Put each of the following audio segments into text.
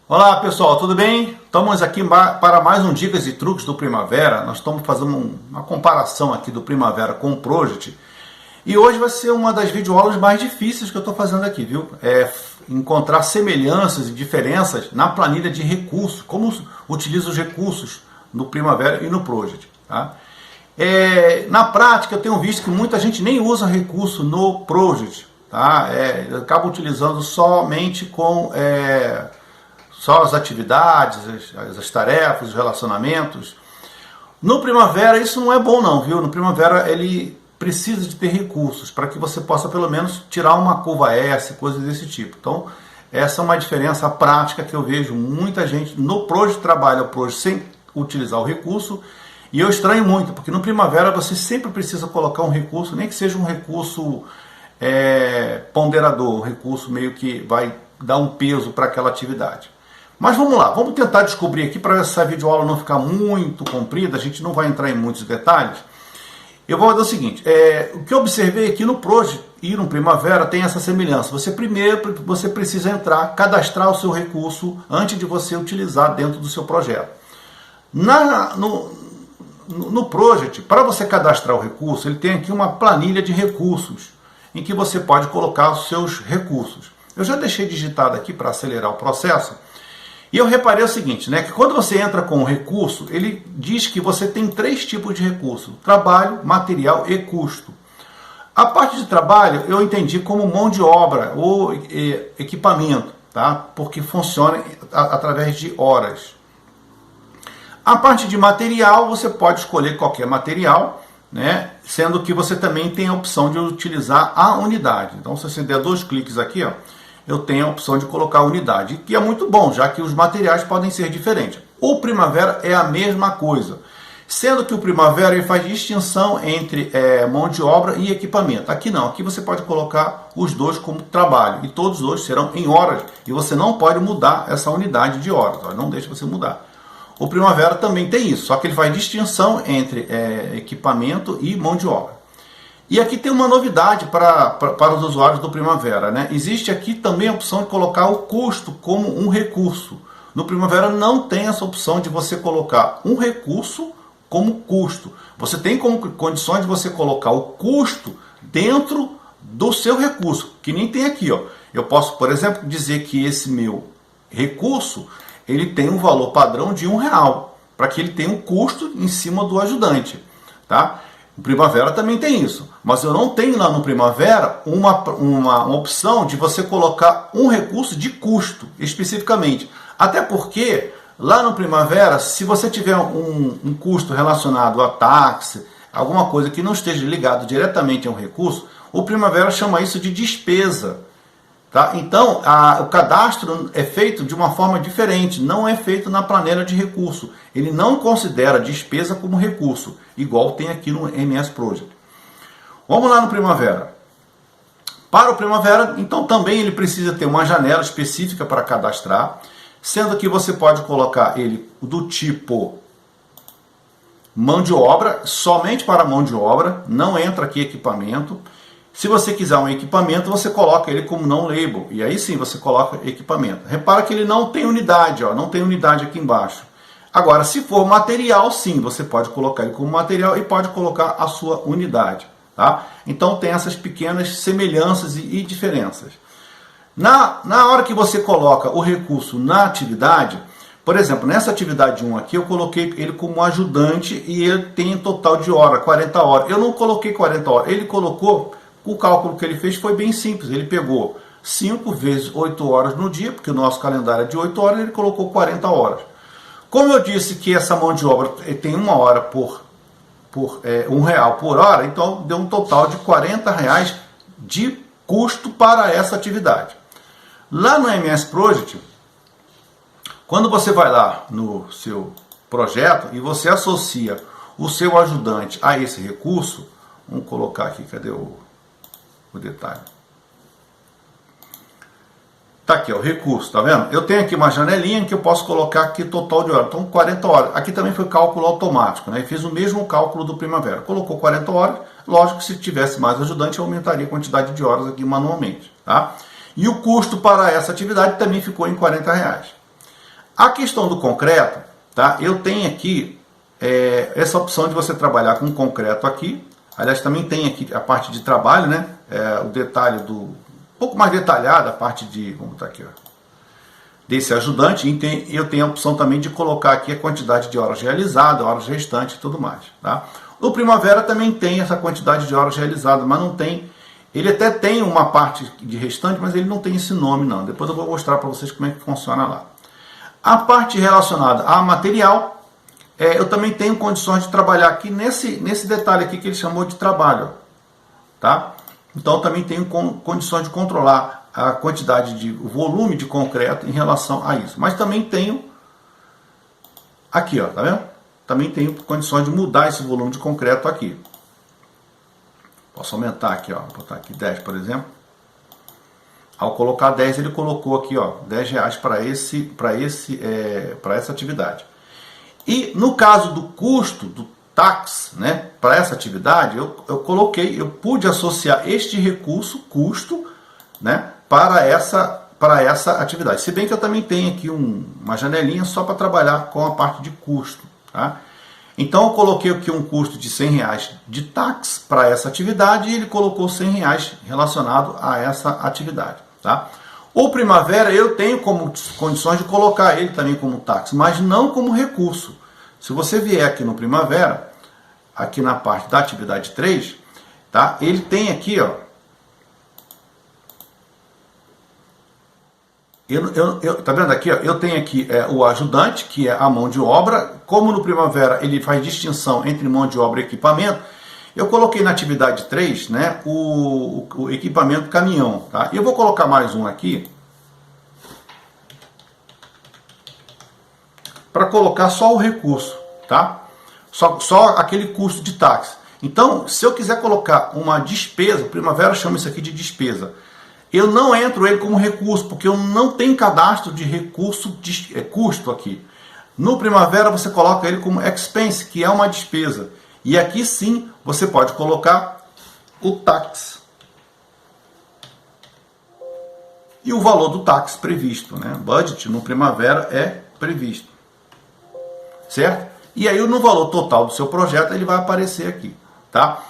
Olá pessoal, tudo bem? Estamos aqui para mais um Dicas e Truques do Primavera. Nós estamos fazendo uma comparação aqui do Primavera com o Project. E hoje vai ser uma das videoaulas mais difíceis que eu estou fazendo aqui, viu? É encontrar semelhanças e diferenças na planilha de recursos, como utiliza os recursos no Primavera e no Project. Tá? Na prática, eu tenho visto que muita gente nem usa recurso no Project. Tá? Acaba utilizando somente com... só as atividades, as tarefas, os relacionamentos. No Primavera isso não é bom não, viu? No Primavera ele precisa de ter recursos para que você possa pelo menos tirar uma curva S, coisas desse tipo. Então essa é uma diferença prática que eu vejo muita gente no Project trabalha o Project sem utilizar o recurso, e eu estranho muito, porque no Primavera você sempre precisa colocar um recurso, nem que seja um recurso ponderador, um recurso meio que vai dar um peso para aquela atividade. Mas vamos lá, vamos tentar descobrir aqui para essa videoaula não ficar muito comprida, a gente não vai entrar em muitos detalhes. Eu vou fazer o seguinte, o que eu observei aqui no Project e no Primavera tem essa semelhança. Primeiro você precisa cadastrar o seu recurso antes de você utilizar dentro do seu projeto. No Project, para você cadastrar o recurso, ele tem aqui uma planilha de recursos, em que você pode colocar os seus recursos. Eu já deixei digitado aqui para acelerar o processo. E eu reparei o seguinte, né, que quando você entra com o recurso, ele diz que você tem 3 tipos de recurso: trabalho, material e custo. A parte de trabalho eu entendi como mão de obra ou equipamento, tá? Porque funciona através de horas. A parte de material, você pode escolher qualquer material, né, sendo que você também tem a opção de utilizar a unidade. Então, se você der 2 cliques aqui, ó, eu tenho a opção de colocar a unidade, que é muito bom, já que os materiais podem ser diferentes. O Primavera é a mesma coisa, sendo que o Primavera ele faz distinção entre mão de obra e equipamento. Aqui não, aqui você pode colocar os dois como trabalho, e todos os dois serão em horas, e você não pode mudar essa unidade de horas, ó, não deixa você mudar. O Primavera também tem isso, só que ele faz distinção entre equipamento e mão de obra. E aqui tem uma novidade para os usuários do Primavera, né? Existe aqui também a opção de colocar o custo como um recurso. No Primavera não tem essa opção de você colocar um recurso como custo. Você tem como condições de você colocar o custo dentro do seu recurso, que nem tem aqui, ó. Eu posso, por exemplo, dizer que esse meu recurso ele tem um valor padrão de R$1, para que ele tenha um custo em cima do ajudante, tá? O Primavera também tem isso, mas eu não tenho lá no Primavera uma opção de você colocar um recurso de custo, especificamente. Até porque, lá no Primavera, se você tiver um custo relacionado a táxi, alguma coisa que não esteja ligado diretamente a um recurso, o Primavera chama isso de despesa. Tá? Então, o cadastro é feito de uma forma diferente, não é feito na planilha de recurso. Ele não considera despesa como recurso, igual tem aqui no MS Project. Vamos lá no Primavera. Para o Primavera, então também ele precisa ter uma janela específica para cadastrar, sendo que você pode colocar ele do tipo mão de obra, somente para mão de obra, não entra aqui equipamento. Se você quiser um equipamento, você coloca ele como não label, e aí sim você coloca equipamento. Repara que ele não tem unidade, ó, não tem unidade aqui embaixo. Agora, se for material, sim, você pode colocar ele como material e pode colocar a sua unidade. Tá? Então tem essas pequenas semelhanças e diferenças. Na hora que você coloca o recurso na atividade, por exemplo, nessa atividade 1 aqui, eu coloquei ele como ajudante e ele tem total de hora, 40 horas. Eu não coloquei 40 horas, ele colocou... O cálculo que ele fez foi bem simples, ele pegou 5 vezes 8 horas no dia, porque o nosso calendário é de 8 horas, ele colocou 40 horas. Como eu disse que essa mão de obra tem 1 hora por R$1 por hora, então deu um total de R$40 de custo para essa atividade. Lá no MS Project, quando você vai lá no seu projeto e você associa o seu ajudante a esse recurso, vamos colocar aqui, cadê o detalhe? Tá aqui, ó, o recurso, tá vendo? Eu tenho aqui uma janelinha que eu posso colocar aqui total de horas, então 40 horas. Aqui também foi cálculo automático, né? E fiz o mesmo cálculo do Primavera. Colocou 40 horas, lógico que se tivesse mais ajudante, eu aumentaria a quantidade de horas aqui manualmente, tá? E o custo para essa atividade também ficou em R$40. A questão do concreto, tá? Eu tenho aqui essa opção de você trabalhar com concreto aqui. Aliás, também tem aqui a parte de trabalho, né? O detalhe um pouco mais detalhada, a parte de, vamos botar aqui, ó, desse ajudante. E eu tenho a opção também de colocar aqui a quantidade de horas realizadas, horas restantes e tudo mais, tá? No Primavera também tem essa quantidade de horas realizadas, mas não tem. Ele até tem uma parte de restante, mas ele não tem esse nome não. Depois eu vou mostrar para vocês como é que funciona lá. A parte relacionada a material, eu também tenho condições de trabalhar aqui nesse detalhe aqui que ele chamou de trabalho, tá? Então também tenho condições de controlar a quantidade de o volume de concreto em relação a isso. Mas também tenho aqui, ó, tá vendo? Também tenho condições de mudar esse volume de concreto aqui. Posso aumentar aqui, ó, vou botar aqui 10, por exemplo. Ao colocar 10, ele colocou aqui, ó, R$10 para essa atividade. E no caso do custo, do tax, né, para essa atividade, eu pude associar este recurso, custo, né, para essa atividade. Se bem que eu também tenho aqui uma janelinha só para trabalhar com a parte de custo, tá? Então eu coloquei aqui um custo de R$100 de tax para essa atividade e ele colocou R$100 relacionado a essa atividade, tá? O Primavera eu tenho como condições de colocar ele também como tax, mas não como recurso. Se você vier aqui no Primavera, aqui na parte da atividade 3, tá? Ele tem aqui, ó, tá vendo aqui, ó, eu tenho aqui o ajudante, que é a mão de obra. Como no Primavera ele faz distinção entre mão de obra e equipamento, eu coloquei na atividade 3, né, o equipamento caminhão, tá? Eu vou colocar mais um aqui, para colocar só o recurso, tá? Só aquele custo de táxi. Então, se eu quiser colocar uma despesa, o Primavera chama isso aqui de despesa. Eu não entro ele como recurso, porque eu não tenho cadastro de recurso, custo aqui. No Primavera você coloca ele como expense, que é uma despesa. E aqui sim você pode colocar o tax. E o valor do tax previsto, né? Budget no Primavera é previsto. Certo? E aí no valor total do seu projeto ele vai aparecer aqui, tá?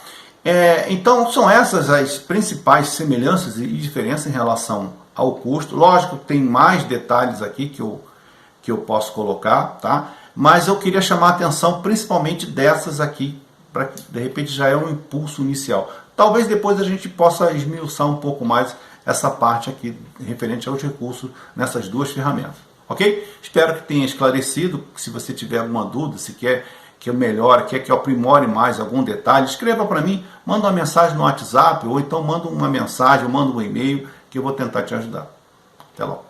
Então são essas as principais semelhanças e diferenças em relação ao custo. Lógico que tem mais detalhes aqui que eu posso colocar, tá? Mas eu queria chamar a atenção principalmente dessas aqui, para que de repente já é um impulso inicial. Talvez depois a gente possa esmiuçar um pouco mais essa parte aqui referente aos recursos nessas duas ferramentas. Ok? Espero que tenha esclarecido. Se você tiver alguma dúvida, se quer que eu melhore, quer que eu aprimore mais algum detalhe, escreva para mim, manda uma mensagem no WhatsApp, ou então manda uma mensagem, ou manda um e-mail, que eu vou tentar te ajudar. Até logo.